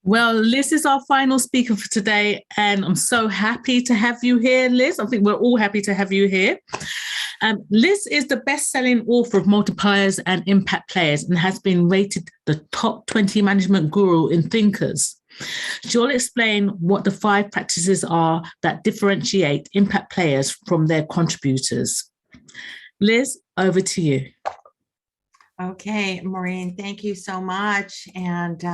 Well, Liz is our final speaker for today, and I'm so happy to have you here, Liz. I think we're all happy to have you here. Liz is the best-selling author of Multipliers and Impact Players and has been rated the top 20 management guru in Thinkers. She'll explain what the 5 practices are that differentiate impact players from their contributors. Liz, over to you. Okay, Maureen, thank you so much. And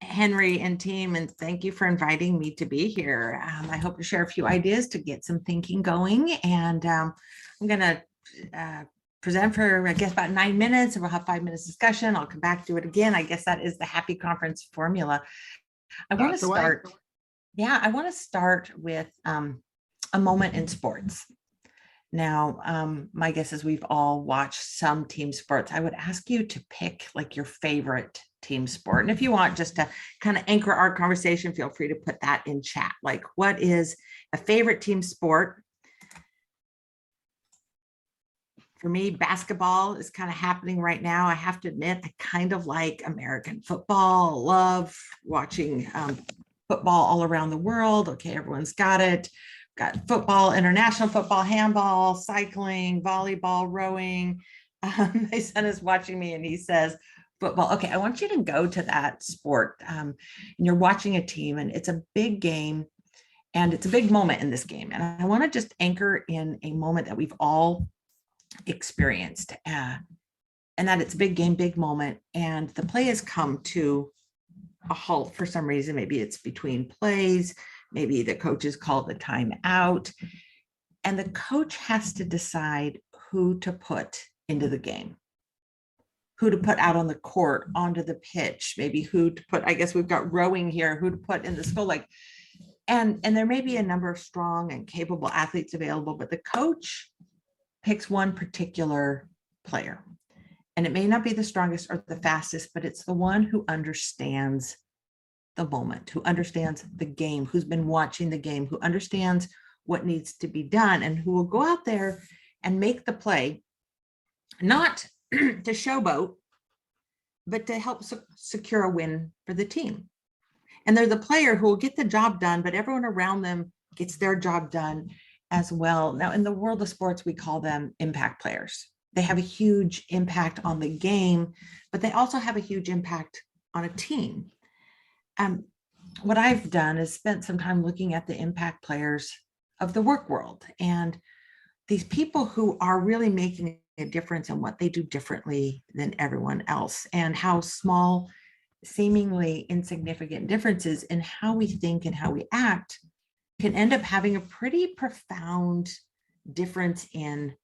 Henry and team, and thank you for inviting me to be here. I hope to share a few ideas to get some thinking going. And I'm going to present for, I guess, about 9 minutes, and we'll have 5 minutes discussion. I'll come back to it again. I guess that is the happy conference formula. I want to start. Yeah, I want to start with a moment in sports. Now, my guess is we've all watched some team sports. I would ask you to pick like your favorite team sport. And if you want just to kind of anchor our conversation, feel free to put that in chat. Like, what is a favorite team sport? For me, basketball is kind of happening right now. I have to admit, I kind of like American football, love watching football all around the world. Okay, everyone's got it. Got football, international football, handball, cycling, volleyball, rowing. My son is watching me and he says, football. Okay, I want you to go to that sport. And you're watching a team and it's a big game and it's a big moment in this game. And I want to just anchor in a moment that we've all experienced and that it's a big game, big moment. And the play has come to a halt for some reason. Maybe it's between plays. Maybe the coaches called the timeout, and the coach has to decide who to put into the game, who to put out on the court, onto the pitch, maybe who to put, I guess we've got rowing here, who to put in the school, like, and there may be a number of strong and capable athletes available, but the coach picks one particular player. And it may not be the strongest or the fastest, but it's the one who understands the moment, who understands the game, who's been watching the game, who understands what needs to be done, and who will go out there and make the play, not to showboat, but to help secure a win for the team. And they're the player who will get the job done, but everyone around them gets their job done as well. Now, in the world of sports, we call them impact players. They have a huge impact on the game, but they also have a huge impact on a team. What I've done is spent some time looking at the impact players of the work world and these people who are really making a difference in what they do differently than everyone else, and how small, seemingly insignificant differences in how we think and how we act can end up having a pretty profound difference in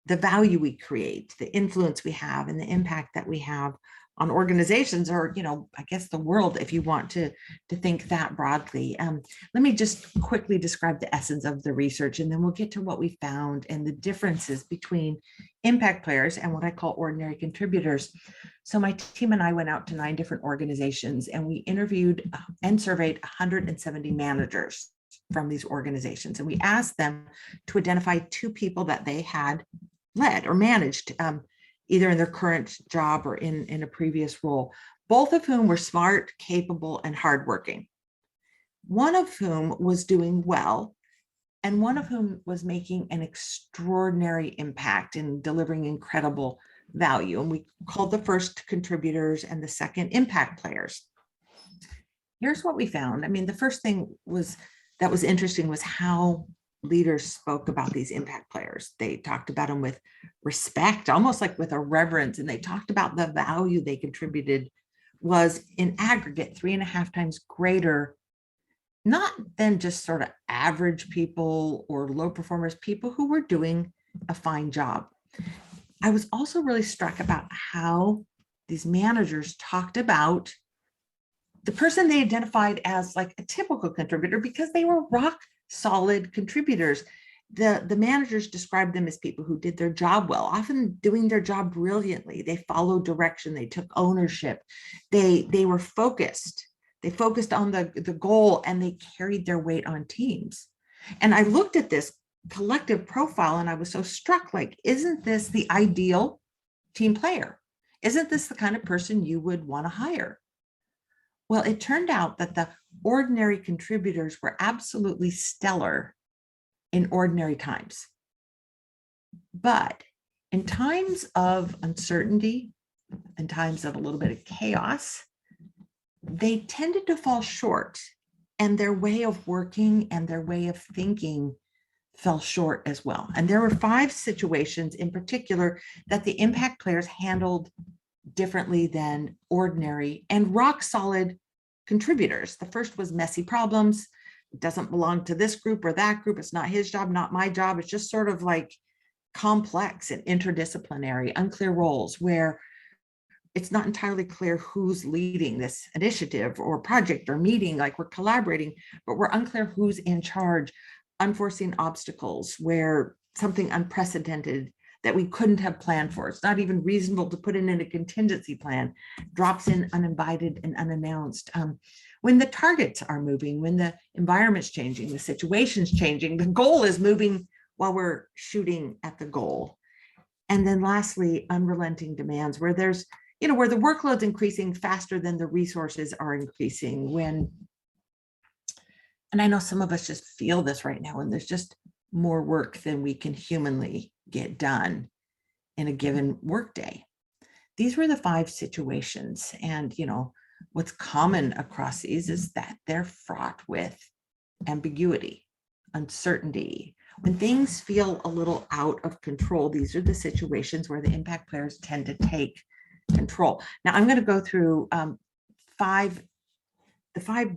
the value we create, the influence we have, and the impact that we have on organizations, or, you know, I guess the world, if you want to think that broadly. Let me just quickly describe the essence of the research, and then we'll get to what we found and the differences between impact players and what I call ordinary contributors. So my team and I went out to 9 different organizations, and we interviewed and surveyed 170 managers from these organizations. And we asked them to identify 2 people that they had led or managed, either in their current job or in a previous role, both of whom were smart, capable, and hardworking. One of whom was doing well, and one of whom was making an extraordinary impact in delivering incredible value. And we called the first contributors and the second impact players. Here's what we found. I mean, the first thing that was interesting was how leaders spoke about these impact players. They talked about them with respect, almost like with a reverence, and they talked about the value they contributed was in aggregate 3.5 times greater, not than just sort of average people or low performers, people who were doing a fine job. I was also really struck about how these managers talked about the person they identified as like a typical contributor because they were rock solid contributors. The managers described them as people who did their job well, often doing their job brilliantly. They followed direction, they took ownership, they were focused. They focused on the goal, and they carried their weight on teams. And I looked at this collective profile and I was so struck, like, isn't this the ideal team player? Isn't this the kind of person you would want to hire? Well, it turned out that the ordinary contributors were absolutely stellar in ordinary times. But in times of uncertainty, in times of a little bit of chaos, they tended to fall short, and their way of working and their way of thinking fell short as well. And there were 5 situations in particular that the impact players handled differently than ordinary and rock solid contributors. The first was messy problems. It doesn't belong to this group or that group. It's not his job, not my job. It's just sort of like complex and interdisciplinary, unclear roles where it's not entirely clear who's leading this initiative or project or meeting, like we're collaborating, but we're unclear who's in charge. Unforeseen obstacles where something unprecedented that we couldn't have planned for, it's not even reasonable to put it in a contingency plan, drops in uninvited and unannounced. When the targets are moving, when the environment's changing, the situation's changing, the goal is moving while we're shooting at the goal. And then lastly, unrelenting demands where there's, where the workload's increasing faster than the resources are increasing, and I know some of us just feel this right now, and there's just more work than we can humanly get done in a given workday. These were the 5 situations. And, what's common across these is that they're fraught with ambiguity, uncertainty. When things feel a little out of control, these are the situations where the impact players tend to take control. Now, I'm going to go through the 5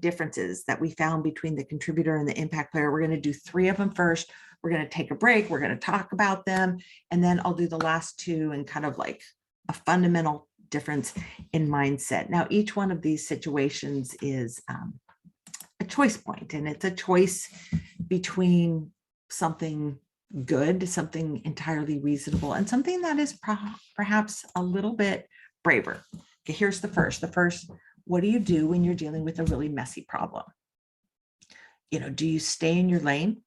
differences that we found between the contributor and the impact player. We're going to do 3 of them first. We're going to take a break. We're going to talk about them. And then I'll do the last 2 and kind of like a fundamental difference in mindset. Now, each one of these situations is a choice point, and it's a choice between something good, something entirely reasonable, and something that is perhaps a little bit braver. Okay, here's the first. What do you do when you're dealing with a really messy problem? Do you stay in your lane?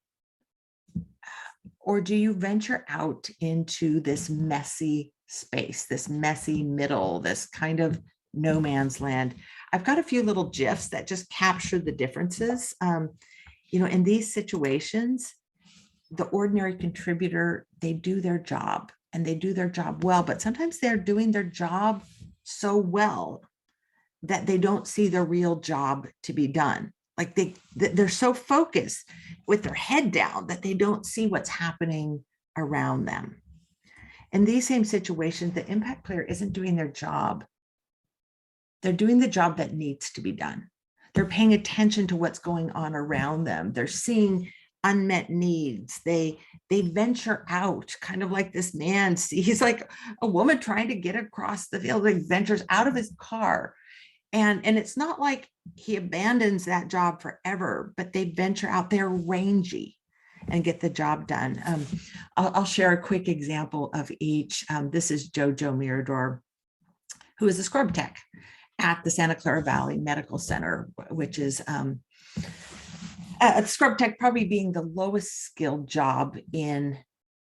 Or do you venture out into this messy space, this messy middle, this kind of no man's land? I've got a few little GIFs that just capture the differences. In these situations, the ordinary contributor, they do their job and they do their job well, but sometimes they're doing their job so well that they don't see the real job to be done. Like they're so focused with their head down that they don't see what's happening around them. In these same situations, the impact player isn't doing their job. They're doing the job that needs to be done. They're paying attention to what's going on around them. They're seeing unmet needs. They venture out, kind of like this man sees like a woman trying to get across the field, like ventures out of his car. And it's not like he abandons that job forever, but they venture out, they're rangy and get the job done. I'll share a quick example of each. This is Jojo Mirador, who is a scrub tech at the Santa Clara Valley Medical Center, which is a scrub tech probably being the lowest skilled job in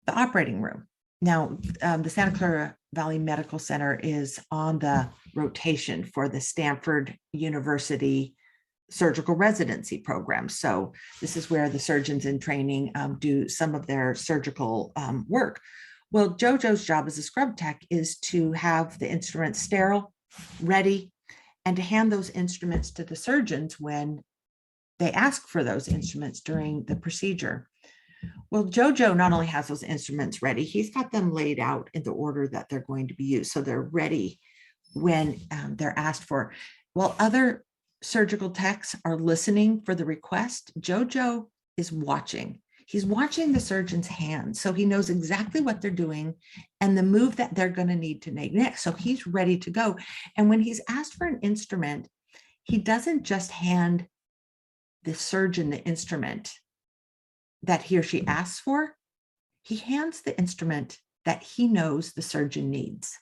the operating room. Now, the Santa Clara Valley Medical Center is on the rotation for the Stanford University surgical residency program. So this is where the surgeons in training do some of their surgical work. Well, JoJo's job as a scrub tech is to have the instruments sterile, ready, and to hand those instruments to the surgeons when they ask for those instruments during the procedure. Well, JoJo not only has those instruments ready, he's got them laid out in the order that they're going to be used. So they're ready when they're asked for. While other surgical techs are listening for the request, JoJo is watching. He's watching the surgeon's hands. So he knows exactly what they're doing and the move that they're going to need to make next. So he's ready to go. And when he's asked for an instrument, he doesn't just hand the surgeon the instrument that he or she asks for. He hands the instrument that he knows the surgeon needs.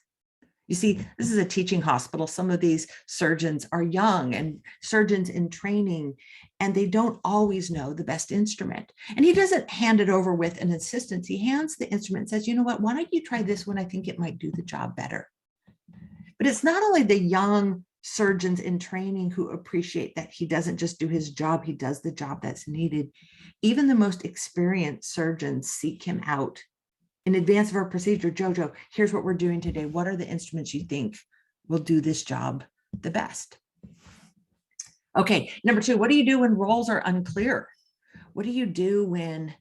You see, this is a teaching hospital. Some of these surgeons are young and surgeons in training, and they don't always know the best instrument. And he doesn't hand it over with an insistence. He hands the instrument and says, you know what, why don't you try this one? I think it might do the job better. But it's not only the young surgeons in training who appreciate that he doesn't just do his job, he does the job that's needed. Even the most experienced surgeons seek him out in advance of our procedure. Jojo, here's what we're doing today. What are the instruments you think will do this job the best? Okay, number 2, what do you do when roles are unclear? What do you do when,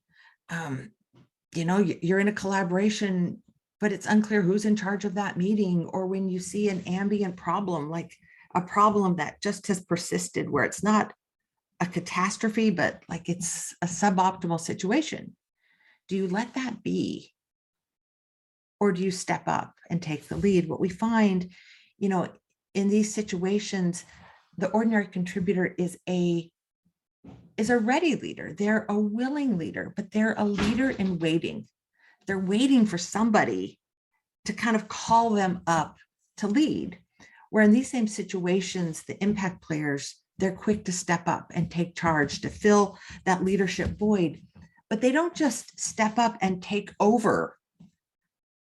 you're in a collaboration, but it's unclear who's in charge of that meeting, or when you see an ambient problem, like a problem that just has persisted where it's not a catastrophe, but like it's a suboptimal situation? Do you let that be? Or do you step up and take the lead? What we find, in these situations, the ordinary contributor is a ready leader. They're a willing leader, but they're a leader in waiting. They're waiting for somebody to kind of call them up to lead. Where in these same situations, the impact players, they're quick to step up and take charge to fill that leadership void. But they don't just step up and take over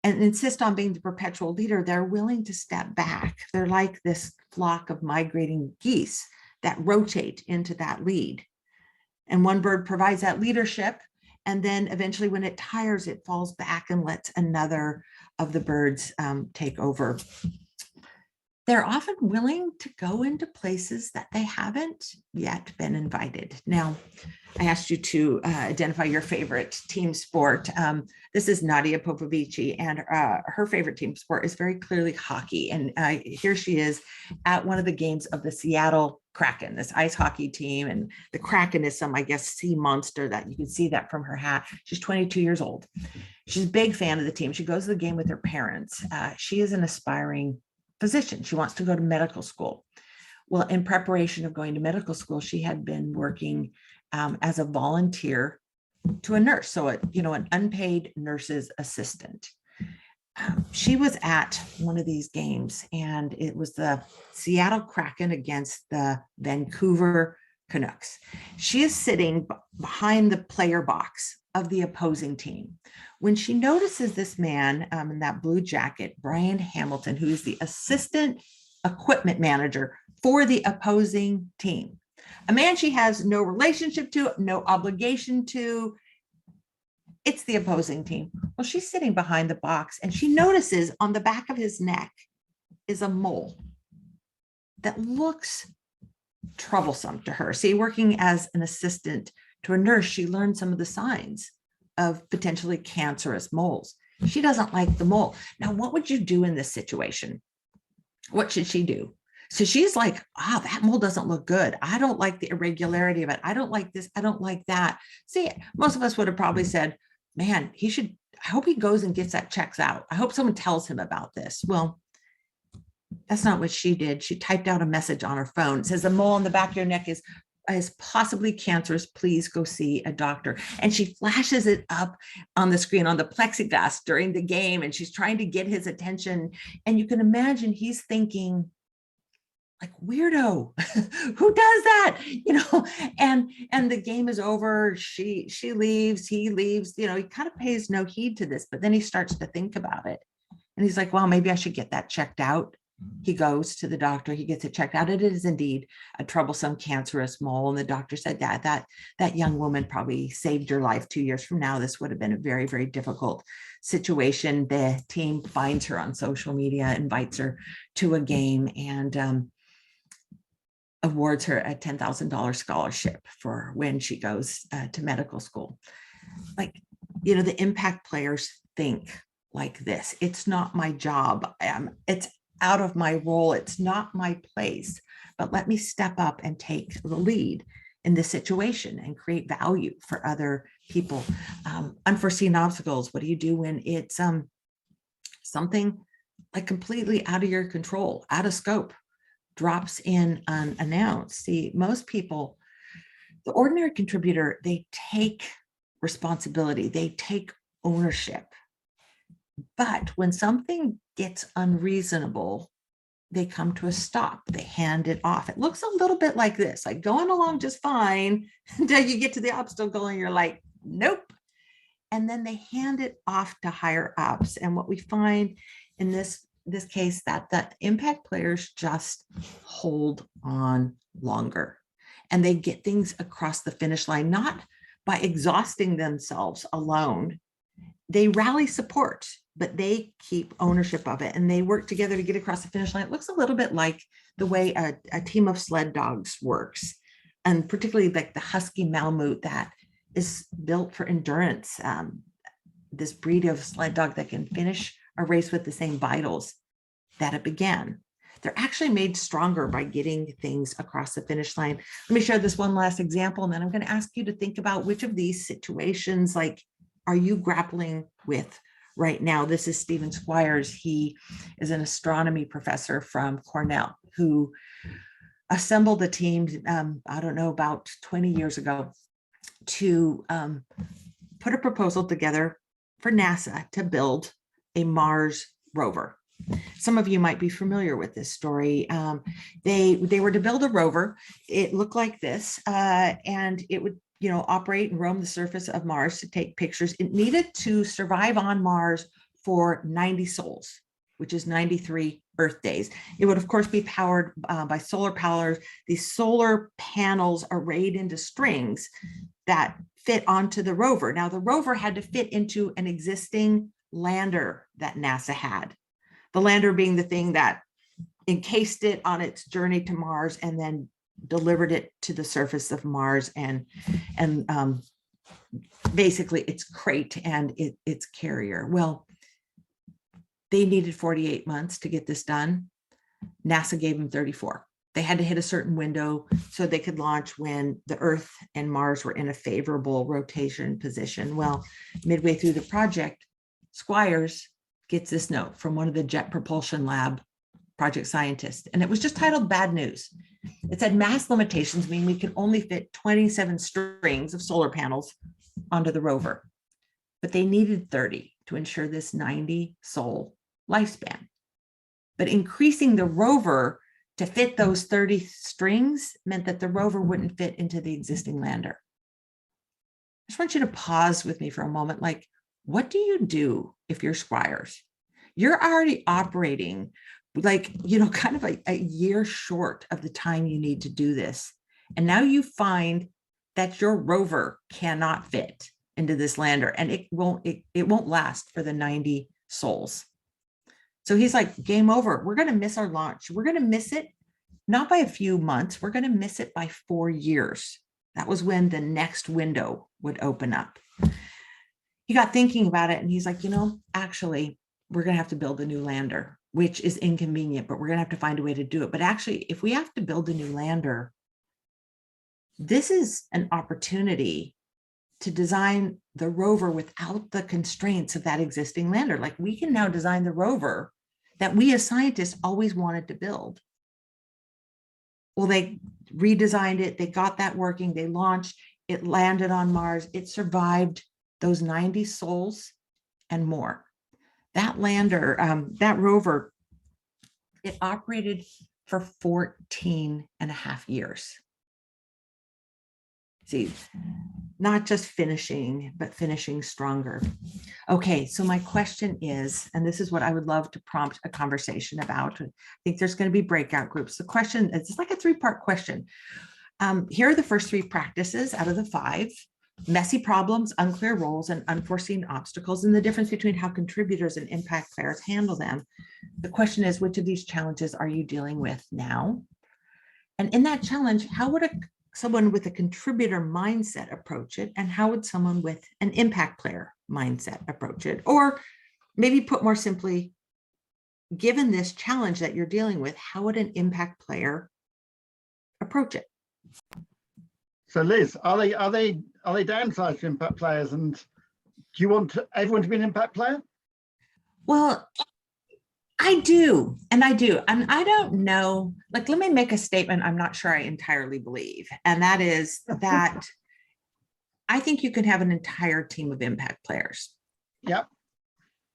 and insist on being the perpetual leader. They're willing to step back. They're like this flock of migrating geese that rotate into that lead. And one bird provides that leadership. And then eventually when it tires, it falls back and lets another of the birds take over. They're often willing to go into places that they haven't yet been invited. Now, I asked you to identify your favorite team sport. This is Nadia Popovici, and her favorite team sport is very clearly hockey. And here she is at one of the games of the Seattle Kraken, this ice hockey team. And the Kraken is some, I guess, sea monster that you can see that from her hat. She's 22 years old. She's a big fan of the team. She goes to the game with her parents. She is an aspiring physician. She wants to go to medical school. Well, in preparation of going to medical school, she had been working as a volunteer to a nurse, so an unpaid nurse's assistant. She was at one of these games, and it was the Seattle Kraken against the Vancouver Canucks. She is sitting behind the player box of the opposing team when she notices this man in that blue jacket, Brian Hamilton, who is the assistant equipment manager for the opposing team, a man she has no relationship to, no obligation to. It's the opposing team. Well, she's sitting behind the box, and she notices on the back of his neck is a mole that looks troublesome to her. See, working as an assistant to a nurse, she learned some of the signs of potentially cancerous moles. She doesn't like the mole. Now, what would you do in this situation? What should she do? So she's like, that mole doesn't look good. I don't like the irregularity of it. I don't like this. I don't like that. See, most of us would have probably said, man, I hope he goes and gets that checked out. I hope someone tells him about this. Well, that's not what she did. She typed out a message on her phone. It says, the mole on the back of your neck is possibly cancerous. Please go see a doctor. And she flashes it up on the screen on the plexiglass during the game. And she's trying to get his attention. And you can imagine he's thinking, like, weirdo, who does that? And the game is over. She leaves, he leaves, he kind of pays no heed to this, but then he starts to think about it. And he's like, well, maybe I should get that checked out. He goes to the doctor, he gets it checked out. It is indeed a troublesome cancerous mole. And the doctor said that young woman probably saved your life. 2 years from now, this would have been a very, very difficult situation. The team finds her on social media, invites her to a game, and awards her a $10,000 scholarship for when she goes to medical school. Like, the impact players think like this. It's not my job. It's out of my role. It's not my place, but let me step up and take the lead in this situation and create value for other people. Unforeseen obstacles. What do you do when it's something like completely out of your control, out of scope, drops in unannounced? See, most people, the ordinary contributor, they take responsibility, they take ownership. But when something gets unreasonable, they come to a stop, they hand it off. It looks a little bit like this, like going along just fine until you get to the obstacle and you're like, nope. And then they hand it off to higher ups. And what we find in this this case that the impact players just hold on longer and they get things across the finish line, not by exhausting themselves alone. They rally support, but they keep ownership of it and they work together to get across the finish line. It looks a little bit like the way a team of sled dogs works, and particularly like the husky Malamute that is built for endurance. This breed of sled dog that can finish a race with the same vitals that it began. They're actually made stronger by getting things across the finish line. Let me share this one last example, and then I'm going to ask you to think about which of these situations like are you grappling with right now. This is Stephen Squires. He is an astronomy professor from Cornell who assembled a team, I don't know, about 20 years ago to put a proposal together for NASA to build a Mars rover. Some of you might be familiar with this story. They were to build a rover. It looked like this, and it would, operate and roam the surface of Mars to take pictures. It needed to survive on Mars for 90 sols, which is 93 Earth days. It would, of course, be powered by solar power. These solar panels arrayed into strings that fit onto the rover. Now, the rover had to fit into an existing lander that NASA had. The lander being the thing that encased it on its journey to Mars and then delivered it to the surface of Mars and basically its crate and its carrier. Well, they needed 48 months to get this done. NASA gave them 34. They had to hit a certain window so they could launch when the Earth and Mars were in a favorable rotation position. Well, midway through the project, Squires gets this note from one of the Jet Propulsion Lab project scientists, and it was just titled Bad News. It said mass limitations mean we can only fit 27 strings of solar panels onto the rover, but they needed 30 to ensure this 90 sol lifespan. But increasing the rover to fit those 30 strings meant that the rover wouldn't fit into the existing lander. I just want you to pause with me for a moment. Like, what do you do if you're Squires? You're already operating like, kind of a year short of the time you need to do this. And now you find that your rover cannot fit into this lander and it won't last for the 90 sols. So he's like, game over. We're going to miss our launch. We're going to miss it, not by a few months. We're going to miss it by 4 years. That was when the next window would open up. He got thinking about it and he's like, actually, we're going to have to build a new lander, which is inconvenient, but we're going to have to find a way to do it. But actually, if we have to build a new lander, this is an opportunity to design the rover without the constraints of that existing lander. Like, we can now design the rover that we as scientists always wanted to build. Well, they redesigned it. They got that working. They launched. It landed on Mars. It survived those 90 sols and more. That lander, that rover, it operated for 14 and a half years. See, not just finishing, but finishing stronger. Okay, so my question is, and this is what I would love to prompt a conversation about. I think there's going to be breakout groups. The question, it's like a 3-part question. Here are the first 3 practices out of the 5. Messy problems, unclear roles, and unforeseen obstacles, and the difference between how contributors and impact players handle them. The question is, which of these challenges are you dealing with now? And in that challenge, how would someone with a contributor mindset approach it? And how would someone with an impact player mindset approach it? Or maybe put more simply, given this challenge that you're dealing with, how would an impact player approach it? So Liz, are they downsized to impact players, and do you want everyone to be an impact player? Well, I do. And I don't know, like, let me make a statement I'm not sure I entirely believe. And that is that I think you can have an entire team of impact players. Yep.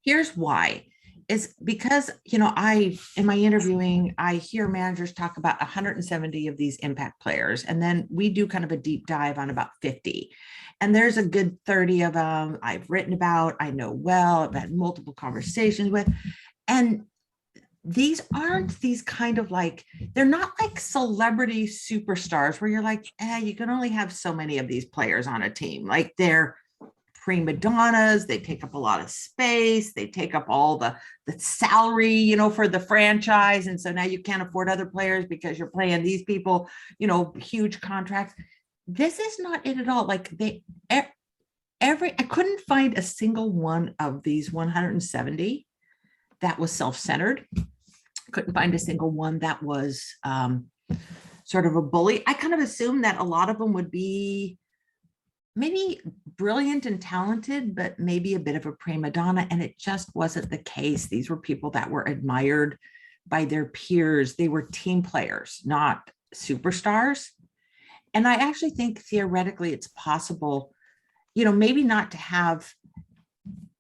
Here's why. Is because, in my interviewing, I hear managers talk about 170 of these impact players, and then we do kind of a deep dive on about 50. And there's a good 30 of them I've written about, I know well, I've had multiple conversations with, and these aren't these kind of like, they're not like celebrity superstars where you're like, you can only have so many of these players on a team. Like they're prima donnas, they take up a lot of space, they take up all the salary, for the franchise. And so now you can't afford other players because you're playing these people, huge contracts. This is not it at all. Like I couldn't find a single one of these 170 that was self-centered. Couldn't find a single one that was sort of a bully. I kind of assumed that a lot of them would be maybe brilliant and talented, but maybe a bit of a prima donna. And it just wasn't the case. These were people that were admired by their peers. They were team players, not superstars. And I actually think theoretically it's possible, maybe not to have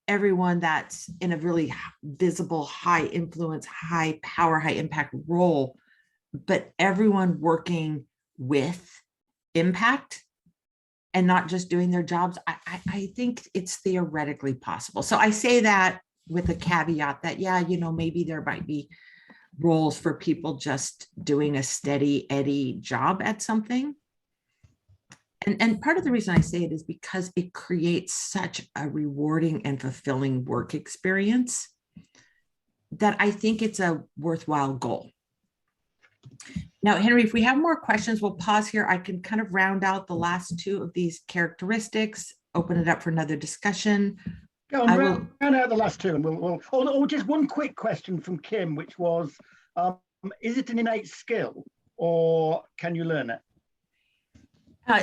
everyone that's in a really visible, high influence, high power, high impact role, but everyone working with impact and not just doing their jobs. I think it's theoretically possible. So I say that with a caveat that, maybe there might be roles for people just doing a steady Eddie job at something. And part of the reason I say it is because it creates such a rewarding and fulfilling work experience that I think it's a worthwhile goal. Now, Henry, if we have more questions, we'll pause here. I can kind of round out the last two of these characteristics, open it up for another discussion. Go on, round out the last two, and we'll just one quick question from Kim, which was, is it an innate skill or can you learn it?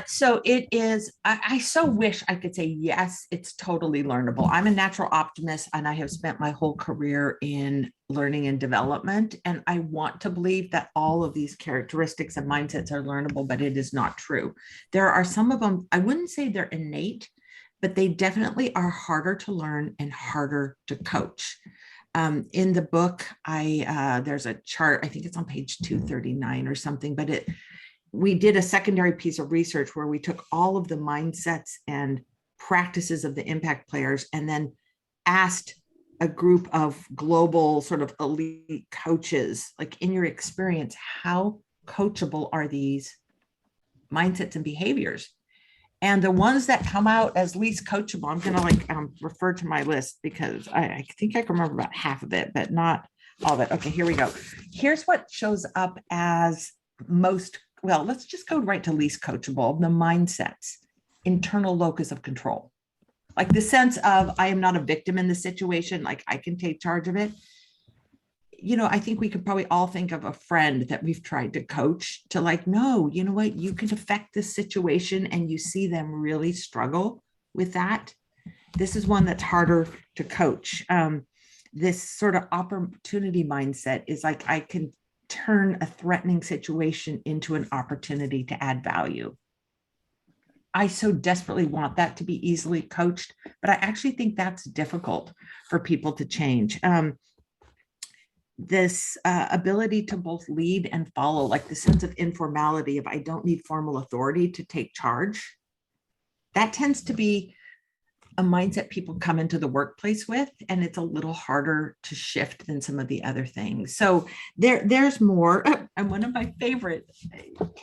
So it is, I so wish I could say, yes, it's totally learnable. I'm a natural optimist and I have spent my whole career in learning and development. And I want to believe that all of these characteristics and mindsets are learnable, but it is not true. There are some of them, I wouldn't say they're innate, but they definitely are harder to learn and harder to coach. In the book, there's a chart, I think it's on page 239 or something, but we did a secondary piece of research where we took all of the mindsets and practices of the impact players and then asked a group of global sort of elite coaches, like, in your experience, how coachable are these mindsets and behaviors? And the ones that come out as least coachable, I'm going to refer to my list because I think I can remember about half of it, but not all of it. Okay, here we go. Here's what shows up as most. Well, let's just go right to least coachable, the mindsets, internal locus of control. Like the sense of, I am not a victim in the situation, like I can take charge of it. I think we could probably all think of a friend that we've tried to coach to like, no, you know what, you can affect this situation and you see them really struggle with that. This is one that's harder to coach. This sort of opportunity mindset is like, I can turn a threatening situation into an opportunity to add value. I so desperately want that to be easily coached, but I actually think that's difficult for people to change. This ability to both lead and follow, like the sense of informality of I don't need formal authority to take charge. That tends to be a mindset people come into the workplace with, and it's a little harder to shift than some of the other things. So there's more. And one of my favorite,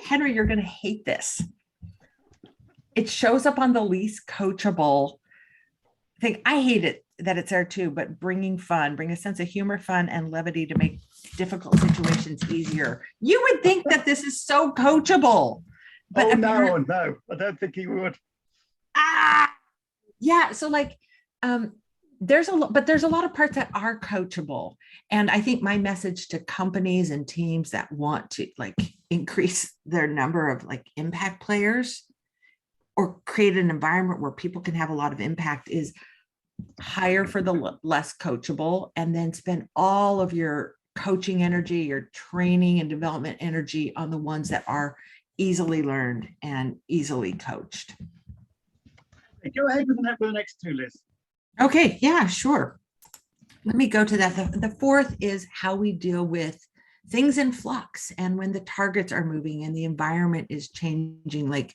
Henry, you're going to hate this. It shows up on the least coachable thing. I hate it that it's there too, but bring a sense of humor, fun, and levity to make difficult situations easier. You would think that this is so coachable. But no, I don't think you would. Yeah, so like there's a lot of parts that are coachable. And I think my message to companies and teams that want to like increase their number of like impact players or create an environment where people can have a lot of impact is hire for the less coachable and then spend all of your coaching energy, your training and development energy on the ones that are easily learned and easily coached. Go ahead with the next two, Liz. Okay, yeah, sure. Let me go to that. The fourth is how we deal with things in flux and when the targets are moving and the environment is changing. Like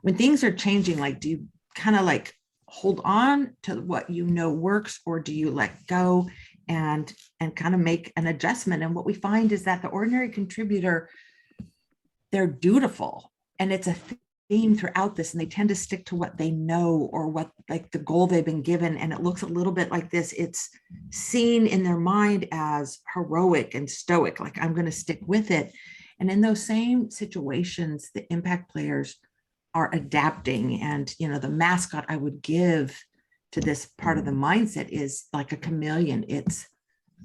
when things are changing, like do you kind of like hold on to what you know works or do you let go? and kind of make an adjustment. And what we find is that the ordinary contributor, they're dutiful, and it's a theme throughout this, and they tend to stick to what they know or what, like, the goal they've been given. And it looks a little bit like this. It's seen in their mind as heroic and stoic, like, I'm going to stick with it. And in those same situations, the impact players are adapting. And, you know, the mascot I would give to this part of the mindset is like a chameleon. It's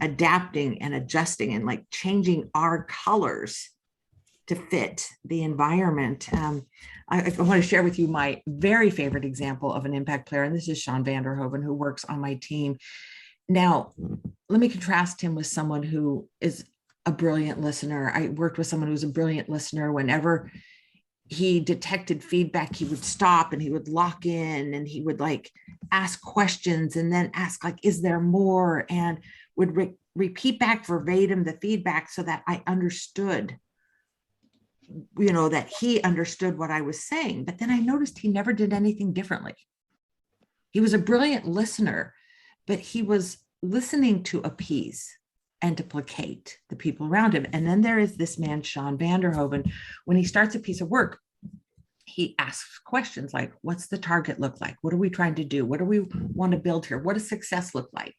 adapting and adjusting and like changing our colors to fit the environment. I want to share with you my very favorite example of an impact player, and this is Sean Vanderhoven, who works on my team. Now, let me contrast him with someone who is a brilliant listener. I worked with someone who was a brilliant listener. Whenever he detected feedback, he would stop and he would lock in, and he would like ask questions and then ask, like, is there more? And would repeat back verbatim the feedback so that I understood, you know, that he understood what I was saying. But then I noticed he never did anything differently. He was a brilliant listener, but he was listening to appease and to placate the people around him. And then there is this man, Sean Vanderhoven. When he starts a piece of work, he asks questions like, what's the target look like? What are we trying to do? What do we want to build here? What does success look like?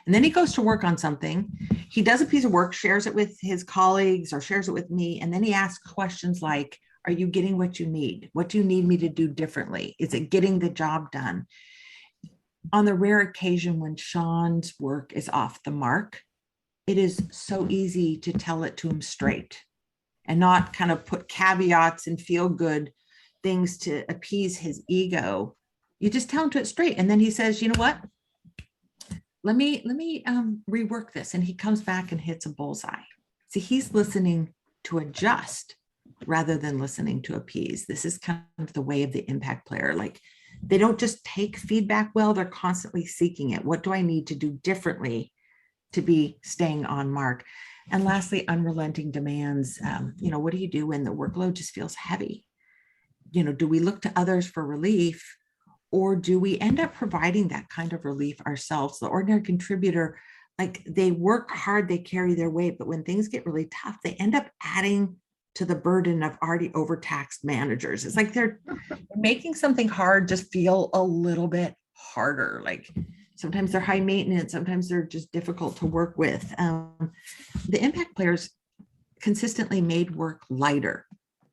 And then he goes to work on something. He does a piece of work, shares it with his colleagues or shares it with me. And then he asks questions like, are you getting what you need? What do you need me to do differently? Is it getting the job done? On the rare occasion when Sean's work is off the mark, it is so easy to tell it to him straight and not kind of put caveats and feel good things to appease his ego. You just tell him to it straight. And then he says, you know what? Let me rework this. And he comes back and hits a bullseye. See, he's listening to adjust rather than listening to appease. This is kind of the way of the impact player. Like, they don't just take feedback well, they're constantly seeking it. What do I need to do differently to be staying on mark? And lastly, unrelenting demands. You know, what do you do when the workload just feels heavy? You know, do we look to others for relief, or do we end up providing that kind of relief ourselves? The ordinary contributor, like, they work hard, they carry their weight, but when things get really tough, they end up adding to the burden of already overtaxed managers. It's like they're making something hard just feel a little bit harder. Like, sometimes they're high maintenance, sometimes they're just difficult to work with. The impact players consistently made work lighter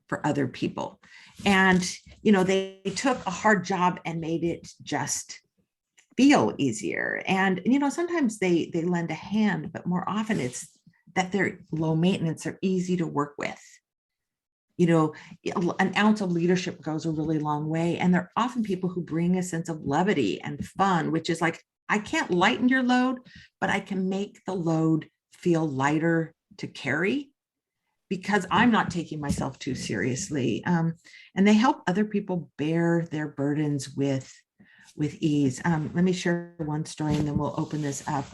for other people. And, you know, they took a hard job and made it just feel easier. And, you know, sometimes they lend a hand, but more often it's that they're low maintenance, they're easy to work with. You know, an ounce of leadership goes a really long way. And they're often people who bring a sense of levity and fun, which is like, I can't lighten your load, but I can make the load feel lighter to carry because I'm not taking myself too seriously. And they help other people bear their burdens with ease. Let me share one story and then we'll open this up.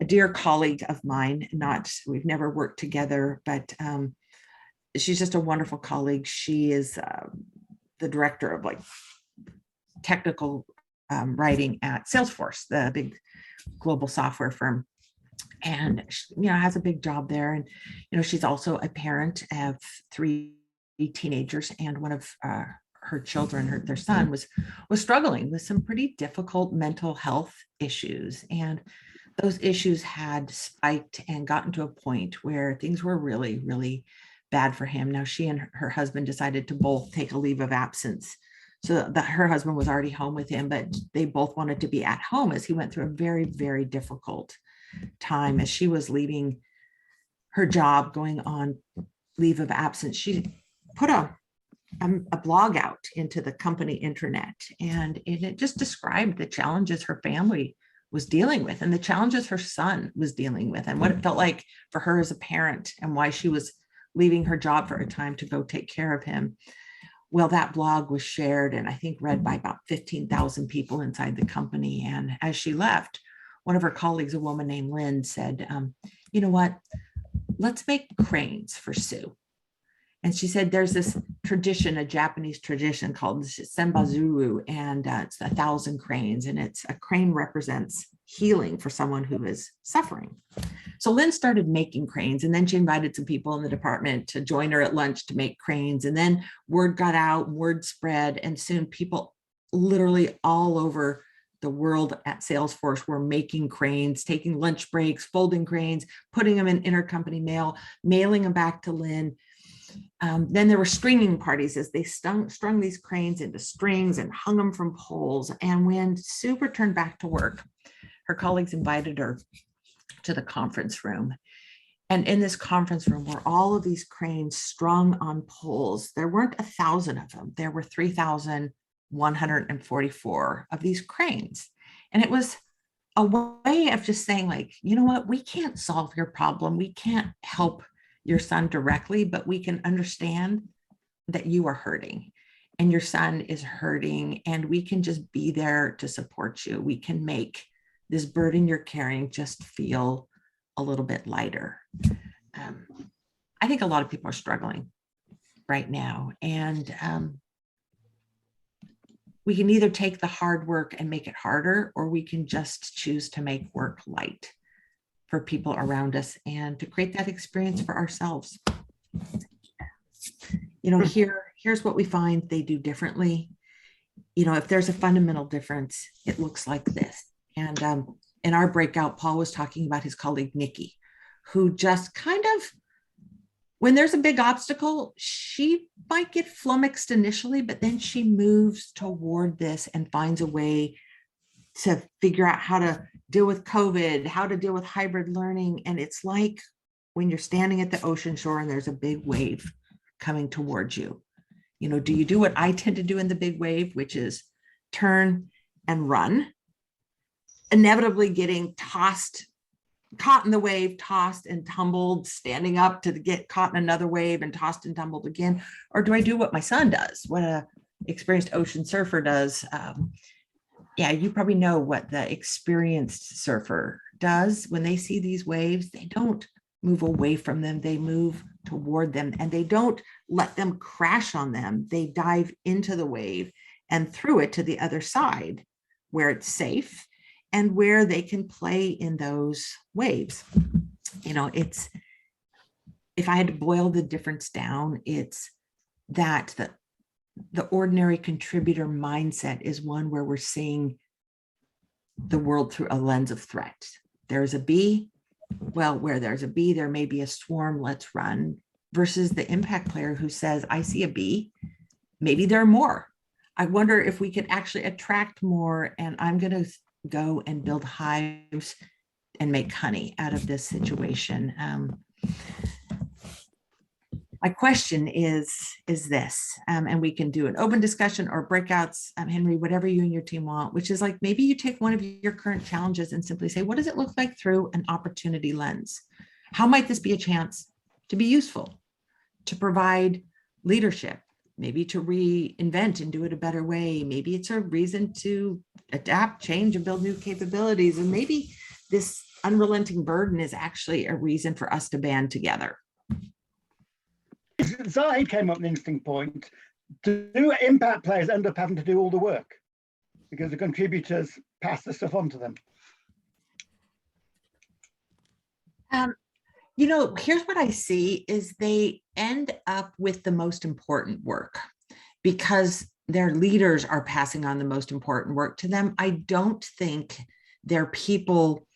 A dear colleague of mine, we've never worked together, but she's just a wonderful colleague. She is the director of like technical writing at Salesforce, the big global software firm. And, you know, has a big job there. And, you know, she's also a parent of 3 teenagers, and one of her children, their son was struggling with some pretty difficult mental health issues. And those issues had spiked and gotten to a point where things were really, really bad for him. Now, she and her husband decided to both take a leave of absence, so that her husband was already home with him, but they both wanted to be at home as he went through a very, very difficult time. As she was leaving her job, going on leave of absence, she put a blog out into the company intranet, and it just described the challenges her family was dealing with and the challenges her son was dealing with and what it felt like for her as a parent and why she was leaving her job for a time to go take care of him. Well, that blog was shared and I think read by about 15,000 people inside the company. And as she left, one of her colleagues, a woman named Lynn, said, you know what, let's make cranes for Sue. And she said, there's this tradition, a Japanese tradition called Senbazuru, and it's 1,000 cranes. And a crane represents healing for someone who is suffering. So Lynn started making cranes, and then she invited some people in the department to join her at lunch to make cranes. And then word got out, word spread, and soon people literally all over the world at Salesforce were making cranes, taking lunch breaks, folding cranes, putting them in intercompany mail, mailing them back to Lynn. Then there were stringing parties as they strung these cranes into strings and hung them from poles. And when Sue returned back to work, her colleagues invited her to the conference room. And in this conference room were all of these cranes strung on poles. There weren't 1,000 of them. There were 3,144 of these cranes. And it was a way of just saying, like, you know what, we can't solve your problem. We can't help your son directly, but we can understand that you are hurting and your son is hurting, and we can just be there to support you. We can make this burden you're carrying just feel a little bit lighter. I think a lot of people are struggling right now, and we can either take the hard work and make it harder, or we can just choose to make work light for people around us and to create that experience for ourselves. You know, here's what we find they do differently. You know, if there's a fundamental difference, it looks like this. And in our breakout, Paul was talking about his colleague, Nikki, who just kind of, when there's a big obstacle, she might get flummoxed initially, but then she moves toward this and finds a way to figure out how to deal with COVID, how to deal with hybrid learning. And it's like when you're standing at the ocean shore and there's a big wave coming towards you. You know, do you do what I tend to do in the big wave, which is turn and run, inevitably getting tossed, caught in the wave, tossed and tumbled, standing up to get caught in another wave and tossed and tumbled again? Or do I do what my son does, what a experienced ocean surfer does? Yeah, you probably know what the experienced surfer does. When they see these waves, they don't move away from them, they move toward them, and they don't let them crash on them. They dive into the wave and through it to the other side where it's safe and where they can play in those waves. You know, it's, if I had to boil the difference down, it's that the ordinary contributor mindset is one where we're seeing the world through a lens of threat. There's a bee. Well, where there's a bee, there may be a swarm, let's run, versus the impact player who says, I see a bee, maybe there are more. I wonder if we could actually attract more, and I'm going to go and build hives and make honey out of this situation. My question is this, and we can do an open discussion or breakouts, Henry, whatever you and your team want, which is like, maybe you take one of your current challenges and simply say, what does it look like through an opportunity lens? How might this be a chance to be useful, to provide leadership, maybe to reinvent and do it a better way? Maybe it's a reason to adapt, change, and build new capabilities. And maybe this unrelenting burden is actually a reason for us to band together. Zahid came up with an interesting point. Do impact players end up having to do all the work because the contributors pass the stuff on to them? You know, here's what I see is they end up with the most important work because their leaders are passing on the most important work to them. I don't think they're people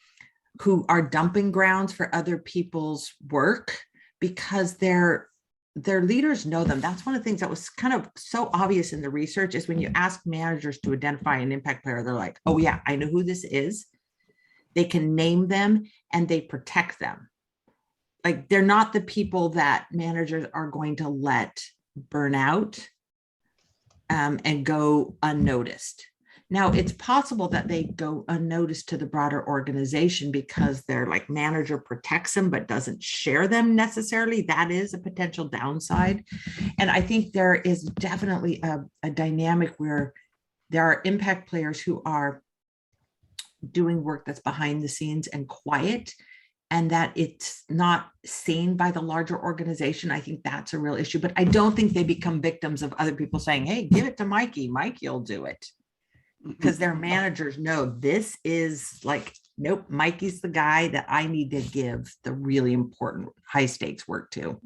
who are dumping grounds for other people's work because their leaders know them. That's one of the things that was kind of so obvious in the research is when you ask managers to identify an impact player, they're like, oh yeah, I know who this is. They can name them and they protect them. Like they're not the people that managers are going to let burn out and go unnoticed. Now, it's possible that they go unnoticed to the broader organization because their like manager protects them but doesn't share them necessarily. That is a potential downside. And I think there is definitely a dynamic where there are impact players who are doing work that's behind the scenes and quiet, and that it's not seen by the larger organization. I think that's a real issue, but I don't think they become victims of other people saying, hey, give it to Mikey, Mikey will do it. because their managers know this is like, nope, Mikey's the guy that I need to give the really important high stakes work to.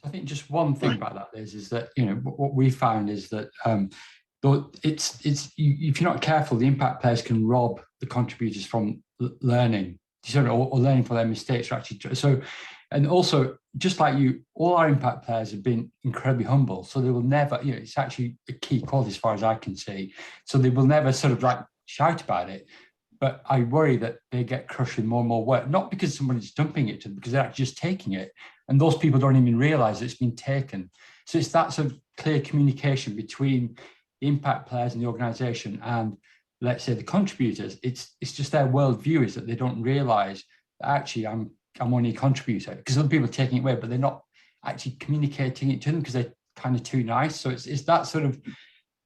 I think just one thing about that is that, you know, what we found is that if you're not careful, the impact players can rob the contributors from learning, or learning from their mistakes. Actually, so, and also, just like you, all our impact players have been incredibly humble. So they will never, you know, it's actually a key quality as far as I can see. So they will never sort of like shout about it. But I worry that they get crushed with more and more work, not because somebody's dumping it to them, because they're actually just taking it. And those people don't even realize it's been taken. So it's that sort of clear communication between the impact players in the organization and, let's say, the contributors. It's just their worldview is that they don't realize that actually I'm only a contributor, because other people are taking it away, but they're not actually communicating it to them because they're kind of too nice. So it's that sort of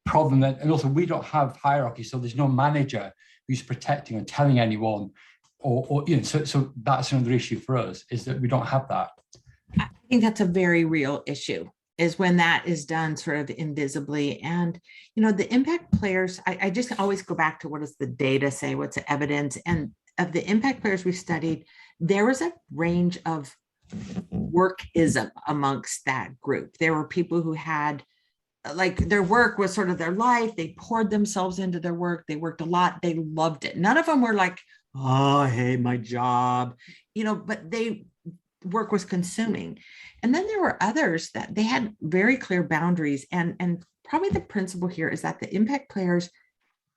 problem that, and also we don't have hierarchy, so there's no manager who's protecting or telling anyone, or you know, so that's another issue for us, is that we don't have that. I think that's a very real issue, is when that is done sort of invisibly. And, you know, the impact players, I just always go back to what does the data say, what's the evidence? And of the impact players we've studied, there was a range of workism amongst that group. There were people who had, like, their work was sort of their life. They poured themselves into their work. They worked a lot. They loved it. None of them were like, oh, I hate my job, you know, but work was consuming. And then there were others that they had very clear boundaries. And probably the principle here is that the impact players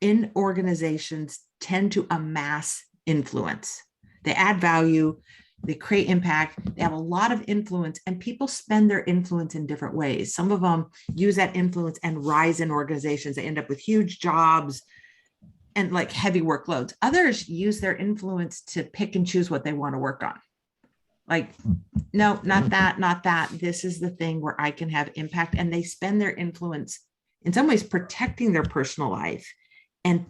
in organizations tend to amass influence. They add value, they create impact, they have a lot of influence, and people spend their influence in different ways. Some of them use that influence and rise in organizations. They end up with huge jobs and like heavy workloads. Others use their influence to pick and choose what they want to work on. Like, no, not that, not that. This is the thing where I can have impact. And they spend their influence in some ways protecting their personal life and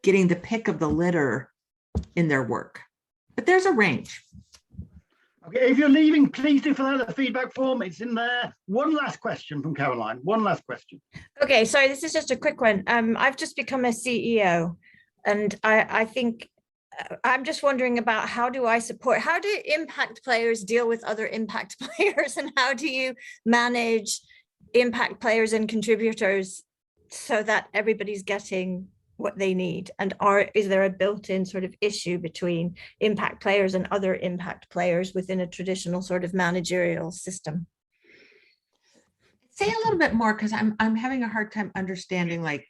getting the pick of the litter in their work. But there's a range. Okay, if you're leaving, please do fill out the feedback form. It's in there. One last question from Caroline. One last question. Okay, sorry, this is just a quick one. I've just become a CEO, and I think I'm just wondering about how do impact players deal with other impact players, and how do you manage impact players and contributors so that everybody's getting what they need? And is there a built-in sort of issue between impact players and other impact players within a traditional sort of managerial system? Say a little bit more, because I'm having a hard time understanding like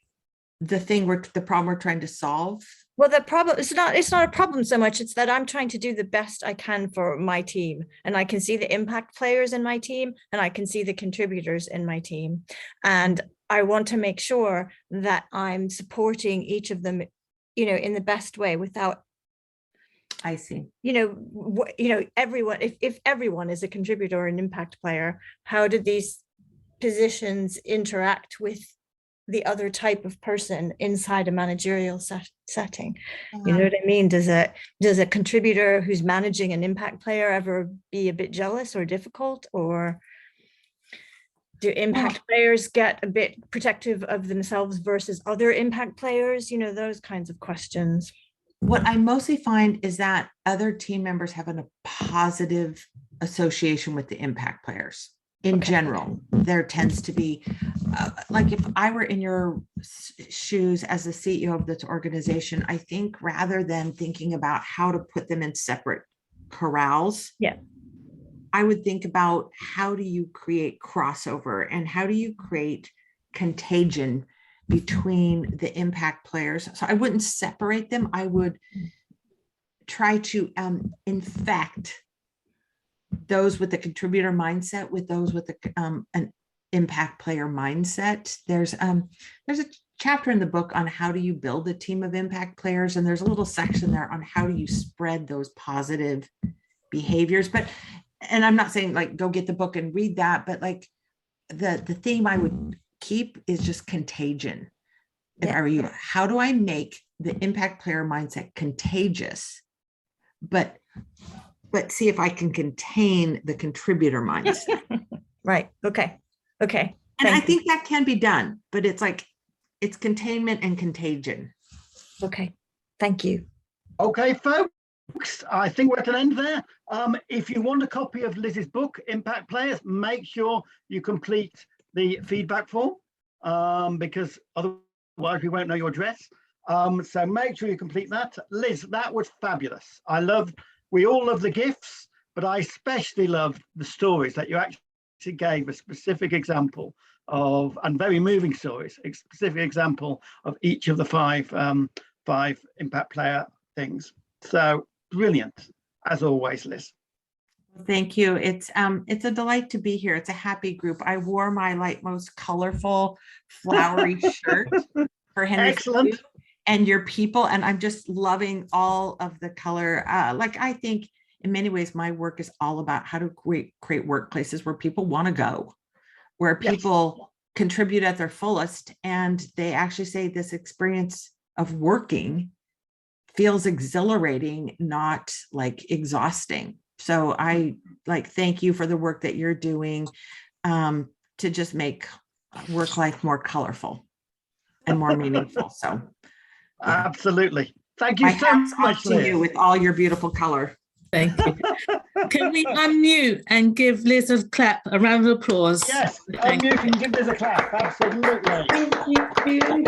the problem we're trying to solve. Well, the problem, it's not a problem so much, it's that I'm trying to do the best I can for my team, and I can see the impact players in my team, and I can see the contributors in my team, and I want to make sure that I'm supporting each of them, you know, in the best way without, I see. Everyone, if everyone is a contributor or an impact player, how do these positions interact with the other type of person inside a managerial setting? You know what I mean? Does a contributor who's managing an impact player ever be a bit jealous or difficult, or do impact players get a bit protective of themselves versus other impact players? You know, those kinds of questions. What I mostly find is that other team members have a positive association with the impact players. In general, there tends to be, like if I were in your shoes as the CEO of this organization, I think rather than thinking about how to put them in separate corrals, I would think about how do you create crossover and how do you create contagion between the impact players. So I wouldn't separate them. I would try to infect those with the contributor mindset with those with an impact player mindset. There's a chapter in the book on how do you build a team of impact players, and there's a little section there on how do you spread those positive behaviors. And I'm not saying like go get the book and read that, but like the theme I would keep is just contagion. If I were you, how do I make the impact player mindset contagious, but see if I can contain the contributor mindset. Right. Okay. And I think that can be done, but it's like, it's containment and contagion. Okay, thank you. Okay, folks, I think we're at an end there. If you want a copy of Liz's book, Impact Players, make sure you complete the feedback form, because otherwise we won't know your address. So make sure you complete that. Liz, that was fabulous. We all love the gifts, but I especially loved the stories that you actually gave a specific example of, and very moving stories, a specific example of each of the five impact player things. So brilliant, as always, Liz. Thank you. It's a delight to be here. It's a happy group. I wore my most colorful flowery shirt for Henry. Excellent. And your people, and I'm just loving all of the color. I think in many ways my work is all about how to create workplaces where people want to go, where people contribute at their fullest, and they actually say this experience of working feels exhilarating, not exhausting. So I thank you for the work that you're doing to just make work life more colorful and more meaningful. So yeah. Absolutely. Thank you so much, to Liz. you with all your beautiful color. Thank you. Can we unmute and give Liz a clap, a round of applause? Yes, unmute and give Liz a clap. Absolutely. Thank you.